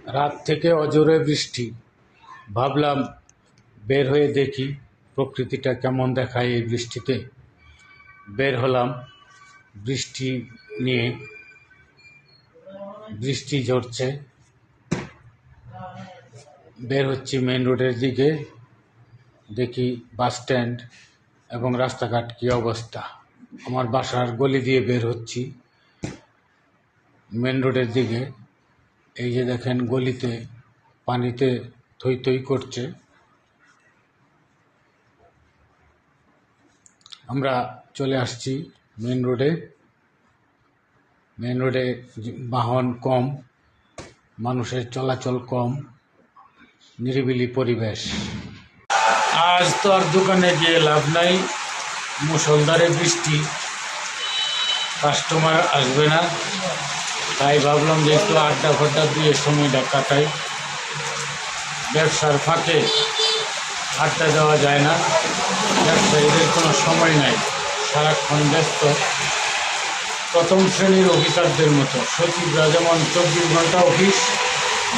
রাত থেকে অজোরে বৃষ্টি। ভাবলাম বের হয়ে দেখি প্রকৃতিটা কেমন দেখায় এই বৃষ্টিতে। বের হলাম বৃষ্টি নিয়ে। বৃষ্টি ঝরছে, বের হচ্ছি মেন রোডের দিকে। দেখি বাস স্ট্যান্ড এবং রাস্তাঘাট কী অবস্থা। আমার বাসার গলি দিয়ে বের হচ্ছি মেন রোডের দিকে। এই যে দেখেন গলিতে পানিতে থই থই করছে। আমরা চলে আসছি মেন রোডে। মেন রোডে বাহন কম, মানুষের চলাচল কম, নিরিবিলি পরিবেশ। আজ তো আর দোকানে গিয়ে লাভ নাই, মুষলধারে বৃষ্টি, কাস্টমার আসবে না। তাই ভাবলাম যে একটু আড্ডা ফাড্ডা দিয়ে সময়টা কাটাই। ব্যবসার ফাঁকে আড্ডা দেওয়া যায় না, ব্যবসায়ীদের কোনো সময় নাই, সারাক্ষণ ব্যস্ত। প্রথম শ্রেণীর অফিসারদের মতো সচিবরা যেমন 24 ঘন্টা অফিস,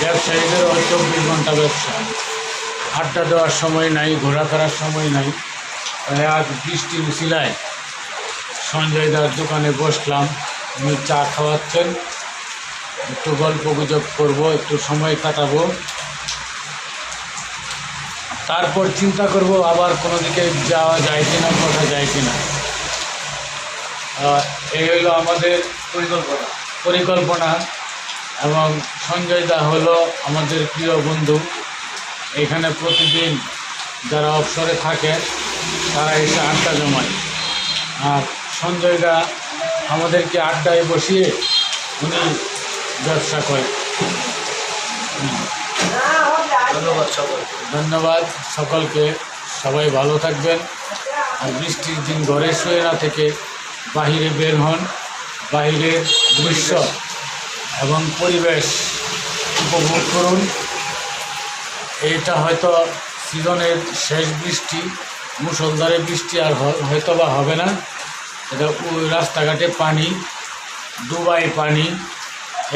ব্যবসায়ীদেরও 24 ঘন্টা ব্যবসা। আড্ডা দেওয়ার সময় নাই, ঘোরাফেরার সময় নাই। আজ বৃষ্টির উশিলায় সঞ্জয় দার দোকানে বসলাম। উনি চা খাওয়াচ্ছেন, একটু গল্প গুজব করবো, একটু সময় কাটাবো। তারপর চিন্তা করব আবার কোনো দিকে যাওয়া যায় কিনা, বসা যায় কিনা। এই হলো আমাদের পরিকল্পনা। এবং সঞ্জয় দা হলো আমাদের প্রিয় বন্ধু। এখানে প্রতিদিন যারা অবসরে থাকে তারা এসে আড্ডা জমায়। আর সঞ্জয় দা আমাদেরকে আড্ডায় বসিয়ে উনি ব্যবসা করে। ধন্যবাদ সকলকে। সবাই ভালো থাকবেন। আর বৃষ্টির দিন ঘরে শুয়ে না থেকে বাহিরে বের হন, বাহিরের দৃশ্য এবং পরিবেশ উপভোগ করুন। এটা হয়তো সিজনের শেষ বৃষ্টি, মুষলধারে বৃষ্টি আর হয়তো বা হবে না। এটা রাস্তাঘাটে পানি, ডুবাই পানি,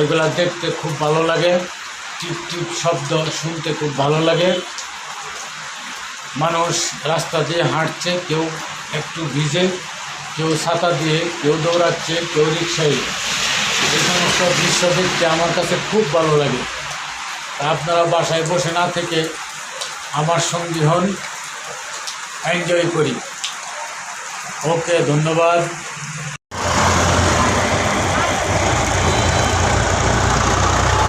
এগুলা দেখতে খুব ভালো লাগে। টিপ টিপ শব্দ শুনতে খুব ভালো লাগে। মানুষ রাস্তা দিয়ে হাঁটছে, কেউ একটু ভিজে, কেউ ছাতা দিয়ে, কেউ দৌড়াচ্ছে, কেউ রিক্সায়। এই সমস্ত দৃশ্য দেখতে আমার কাছে খুব ভালো লাগে। আপনারা বাসায় বসে না থেকে আমার সঙ্গী হন, এনজয় করি। ওকে, ধন্যবাদ।